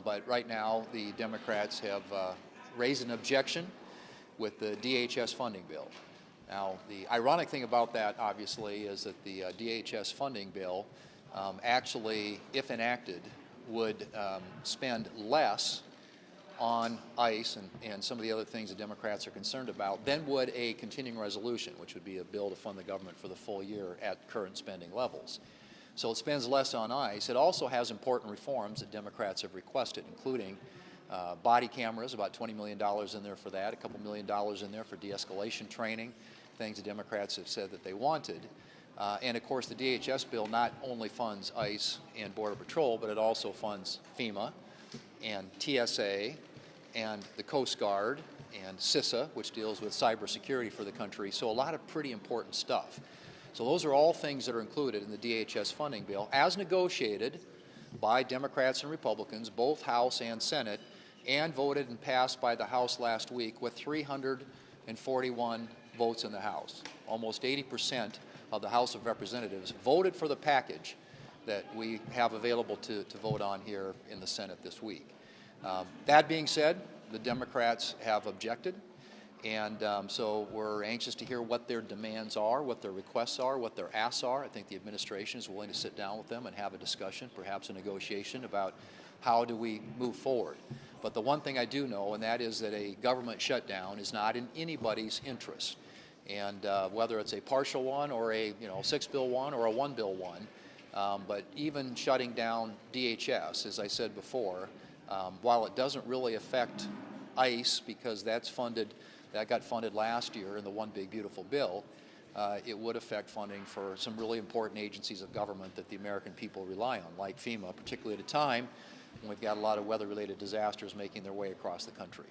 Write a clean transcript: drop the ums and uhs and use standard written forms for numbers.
But right now, the Democrats have raised an objection with the DHS funding bill. Now, the ironic thing about that, obviously, is that the DHS funding bill actually, if enacted, would spend less on ICE and some of the other things the Democrats are concerned about than would a continuing resolution, which would be a bill to fund the government for the full year at current spending levels. So it spends less on ICE. It also has important reforms that Democrats have requested, including body cameras, about $20 million in there for that, a couple $1 million in there for de-escalation training, things the Democrats have said that they wanted. And of course, the DHS bill not only funds ICE and Border Patrol, but it also funds FEMA and TSA and the Coast Guard and CISA, which deals with cybersecurity for the country. So a lot of pretty important stuff. So those are all things that are included in the DHS funding bill, as negotiated by Democrats and Republicans, both House and Senate, and voted and passed by the House last week with 341 votes in the House. Almost 80% of the House of Representatives voted for the package that we have available to vote on here in the Senate this week. That being said, the Democrats have objected, and so we're anxious to hear what their demands are, what their requests are, what their asks are. I think the administration is willing to sit down with them and have a discussion, perhaps a negotiation about how do we move forward. But the one thing I do know, and that is that a government shutdown is not in anybody's interest. And whether it's a partial one or a 6-bill one or a 1-bill one, but even shutting down DHS, as I said before, while it doesn't really affect ICE because that got funded last year in the One Big Beautiful Bill, it would affect funding for some really important agencies of government that the American people rely on, like FEMA, particularly at a time when we've got a lot of weather-related disasters making their way across the country.